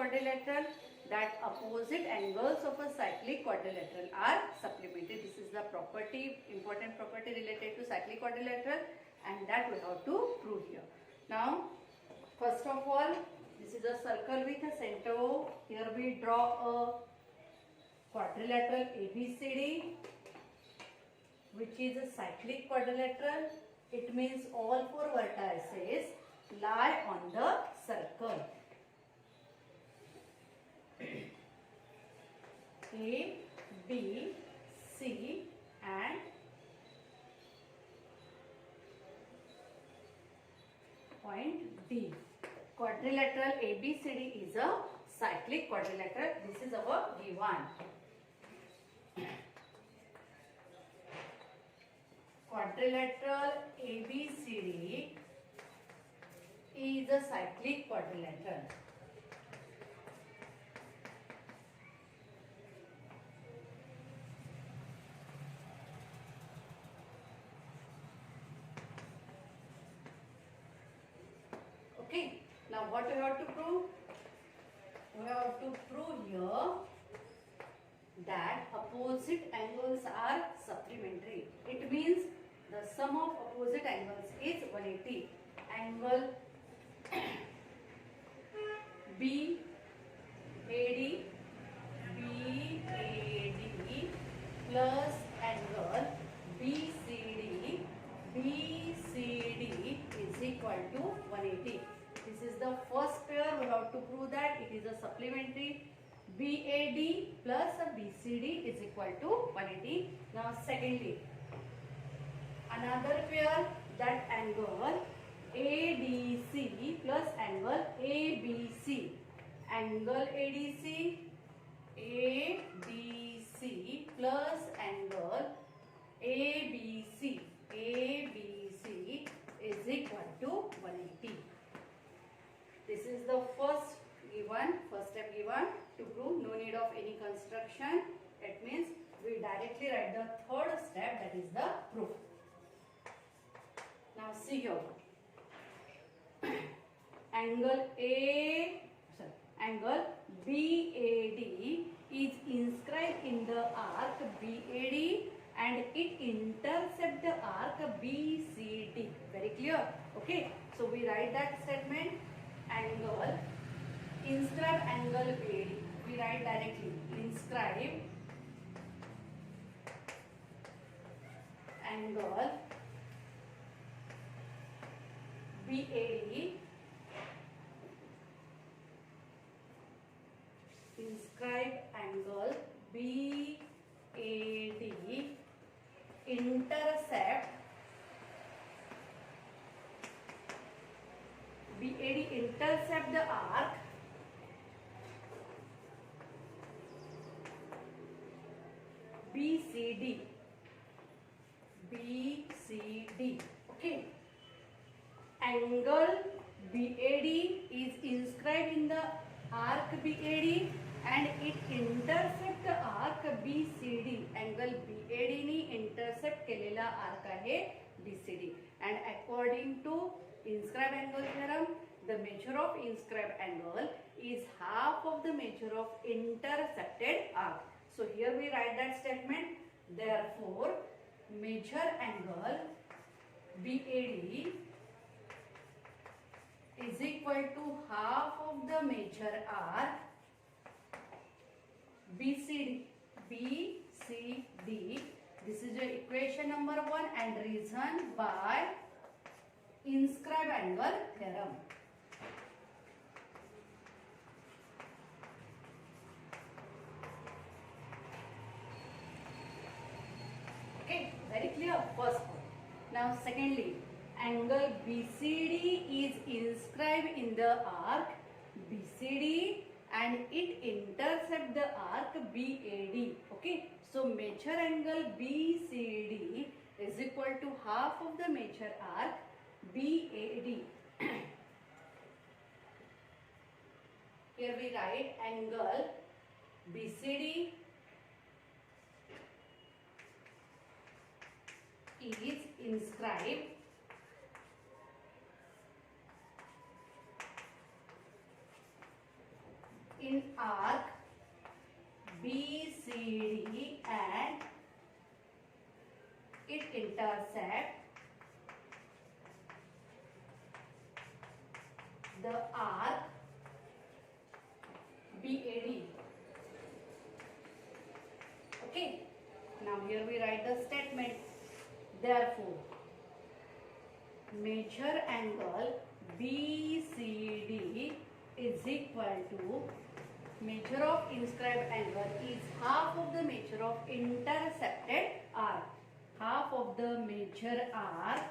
quadrilateral, that opposite angles of a cyclic quadrilateral are supplementary. This is the property, important property related to cyclic quadrilateral, and that we have to prove here. Now, first of all, this is a circle with a center O. Here we draw a quadrilateral ABCD, which is a cyclic quadrilateral. It means all four vertices lie on the circle. A, B, C and point D. Quadrilateral ABCD is a cyclic quadrilateral. This is our given. Quadrilateral ABCD is a cyclic quadrilateral. Okay, now what we have to prove? We have to prove here that opposite angles are supplementary. It means the sum of opposite angles is 180. Angle BAD plus angle BCD is equal to 180. This is the first pair. We have to prove that it is a supplementary. BAD plus BCD is equal to 180. Now secondly, another pair, that angle ADC plus angle ABC. Angle ADC plus angle ABC is equal to 180. This is the first step given to prove. No need of any construction. It means we directly write the third step, that is the proof. Now see here. Angle BAD is inscribed in the arc BAD and it intercepts the arc BCD. Very clear? Okay. So we write that statement. Angle, inscribe angle BAD. We write directly. Inscribe angle BAD. Inscribe angle BAD. Intercept BAD. Intercept the arc BCD. Okay. Angle BAD is inscribed in the arc BAD and it intercept the arc BCD. Angle BAD ni intercept केलेला arc आहे BCD. And according to inscribe angle theorem, the measure of inscribed angle is half of the measure of intercepted arc. So here we write that statement. Therefore, measure angle BAD is equal to half of the measure arc BCD. This is your equation number 1 and reason by inscribe angle theorem. Okay, very clear. First point. Now secondly, angle BCD is inscribed in the arc BCD and it intercepts the arc BAD. Okay, so measure angle BCD is equal to half of the measure arc BAD. Here we write angle BCD is inscribed intersect the arc BAD. Okay. Now here we write the statement. Therefore, measure angle BCD is equal to measure of inscribed angle is half of the measure of intercepted arc. Half of the measure arc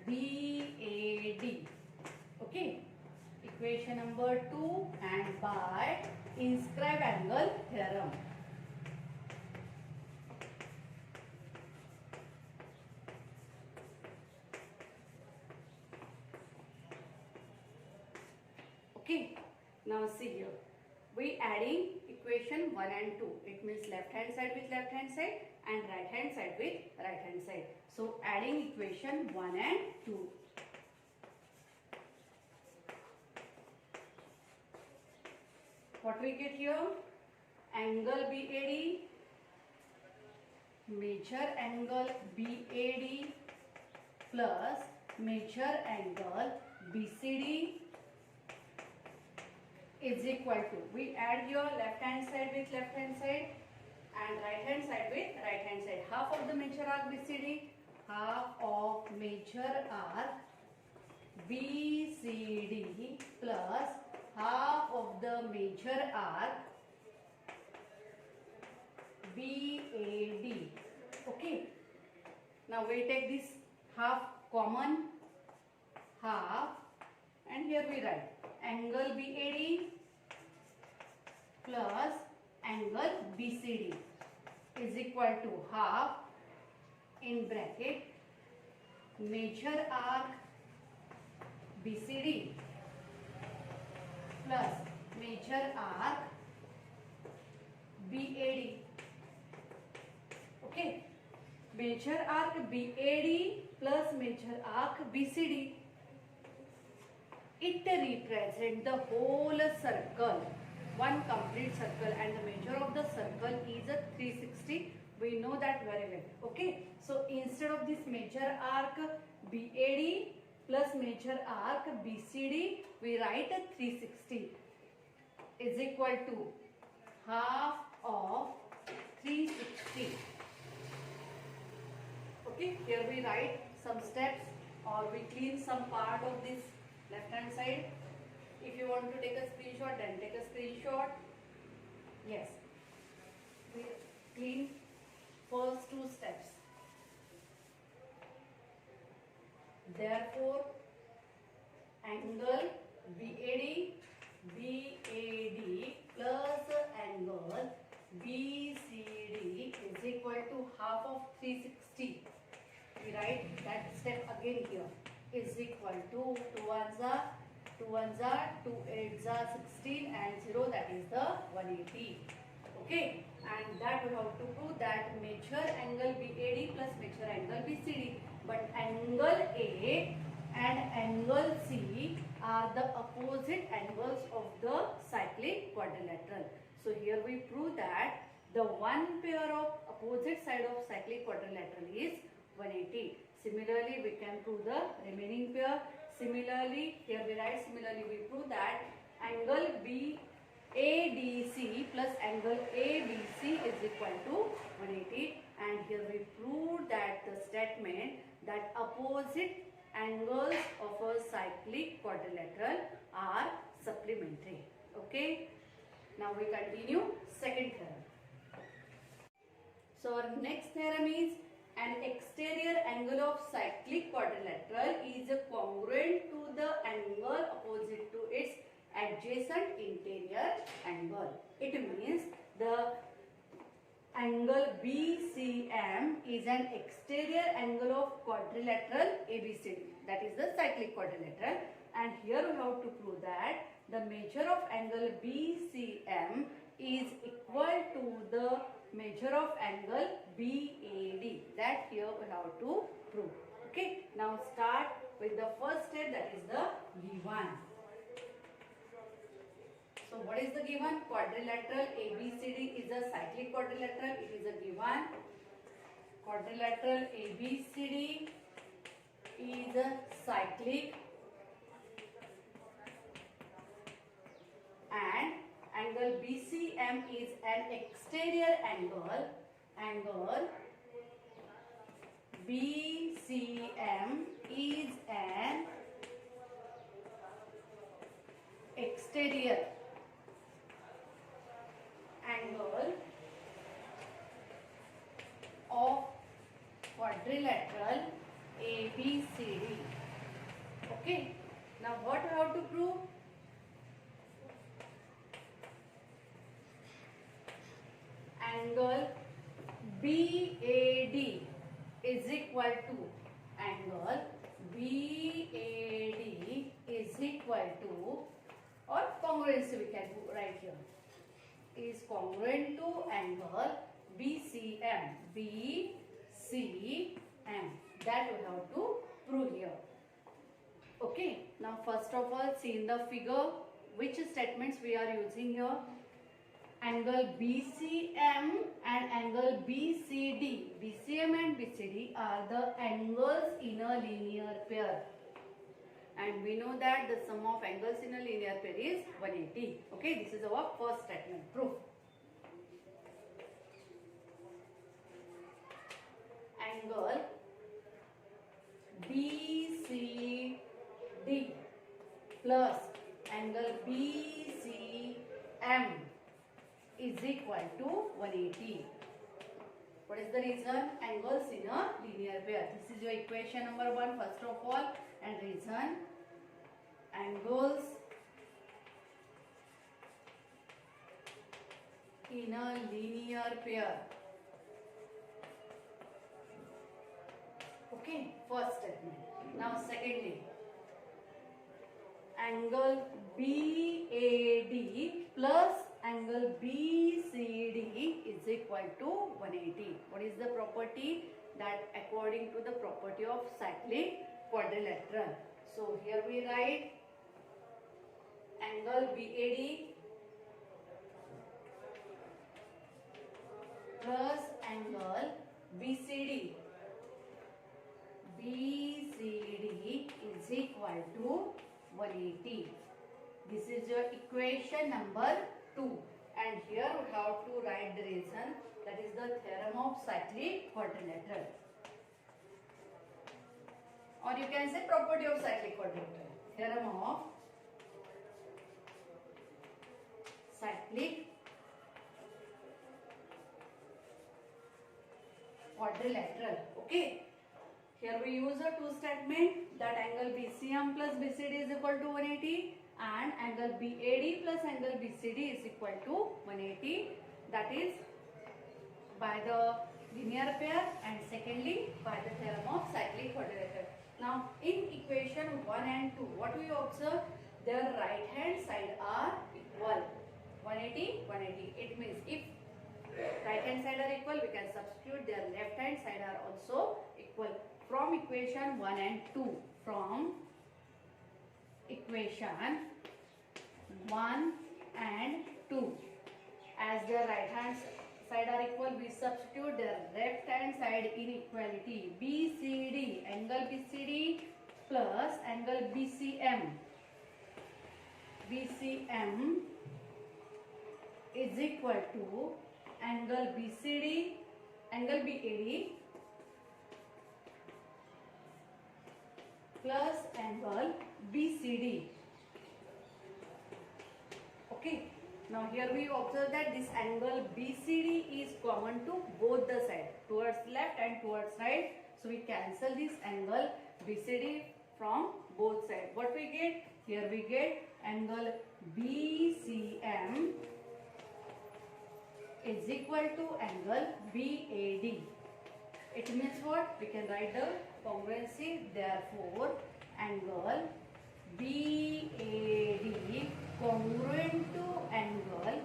BAD. Okay. Equation number 2 and by inscribed angle theorem. Okay, now see here. We adding equation 1 and 2. It means left hand side with left hand side and right hand side with right hand side. So adding equation 1 and 2. What we get here? Angle BAD, measure angle BAD plus measure angle BCD is equal to, we add your left hand side with left hand side and right hand side with right hand side. Half of the measure arc BCD, half of measure arc BCD plus half of the measure arc BAD. Okay. Now we take this half common, half, and here we write angle BAD plus angle BCD is equal to half in bracket measure arc BCD plus measure arc BAD. Okay, measure arc BAD plus measure arc BCD. It represents the whole circle, one complete circle, and the measure of the circle is a 360. We know that very well. Okay, so instead of this measure arc BAD plus measure arc BCD, we write a 360 is equal to half of 360. Okay, here we write some steps or we clean some part of this left hand side. If you want to take a screenshot, then take a screenshot. Yes, we clean first two steps. Therefore, angle BAD plus angle BCD is equal to half of 360. We write that step again here is equal to 2 ones are 2 8s are 16 and 0, that is the 180. Okay, and that we have to prove that measure angle BAD plus measure angle BCD, but angle A and angle C are the opposite angles of the cyclic quadrilateral. So here we prove that the one pair of opposite side of cyclic quadrilateral is 180. Similarly, we can prove the remaining pair. Similarly, here we write, similarly we prove that angle BADC plus angle ABC is equal to 180, and here we prove that the statement that opposite angles of a cyclic quadrilateral are supplementary. Okay, now we continue second theorem. So our next theorem is an exterior angle of cyclic quadrilateral is congruent to the angle opposite to its adjacent interior angle. It means the angle BCM is an exterior angle of quadrilateral ABCD, that is the cyclic quadrilateral, and here we have to prove that the measure of angle BCM is equal to the measure of angle BAD. That here we have to prove. Okay, now start with the first step, that is the given. So what is the given? Quadrilateral ABCD is a cyclic quadrilateral. It is a given. quadrilateral ABCD is cyclic and angle BCM is an exterior angle. Angle BCM is an exterior angle of quadrilateral ABCD. Okay. Now what I have to prove? Angle BAD is equal to angle BAD is equal to, or congruency we can write here, is congruent to angle BCM. BCM. That we have to prove here. Okay. Now first of all, see in the figure which statements we are using here. Angle BCM and angle BCD. BCM and BCD are the angles in a linear pair. And we know that the sum of angles in a linear pair is 180. Okay, this is our first statement. Proof. Angle BCD plus angle BCM is equal to 180. What is the reason? Angles in a linear pair. This is your equation number 1 first of all, and reason angles in a linear pair. Okay, first statement. Now secondly, angle BAD plus angle BCD is equal to 180. What is the property? That according to the property of cyclic quadrilateral. So here we write angle BAD plus angle BCD. BCD is equal to 180. This is your equation number 2, and here we have to write the reason, that is the theorem of cyclic quadrilateral, or you can say property of cyclic quadrilateral. Theorem of cyclic quadrilateral. Okay. Here we use a two statement, that angle BCM plus BCD is equal to 180 and angle BAD plus angle BCD is equal to 180. That is by the linear pair, and secondly by the theorem of cyclic quadrilateral. Now in equation 1 and 2, what we observe? Their right hand side are equal. 180, 180. It means if right hand side are equal, we can substitute their left hand side are also equal. From equation 1 and 2, from equation 1 and 2, as their right hand side are equal, we substitute their left hand side in equality. BCD, angle BCD plus angle BCM. BCM is equal to angle BCD, angle BAD plus angle BCD. Okay. Now here we observe that this angle BCD is common to both the sides, towards left and towards right. So we cancel this angle BCD from both sides. What we get? Here we get angle BCM is equal to angle BAD. It means what? We can write the congruency. Therefore, angle BAD congruent to angle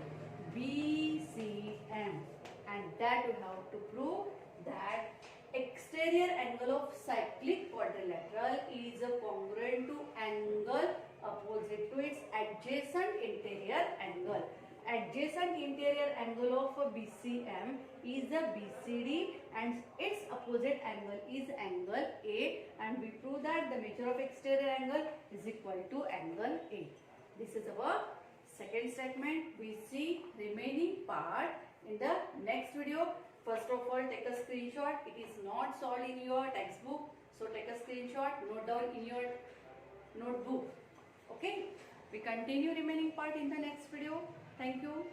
BCM, and that we have to prove that exterior angle of cyclic quadrilateral is congruent to angle opposite to its adjacent interior angle. adjacent interior angle of BCM is the BCD and its opposite angle is angle A, and we prove that the measure of exterior angle is equal to angle A. This is our second statement. We see remaining part in the next video. First of all, take a screenshot. It is not solved in your textbook, so take a screenshot, note down in your notebook. Okay, we continue remaining part in the next video. Thank you.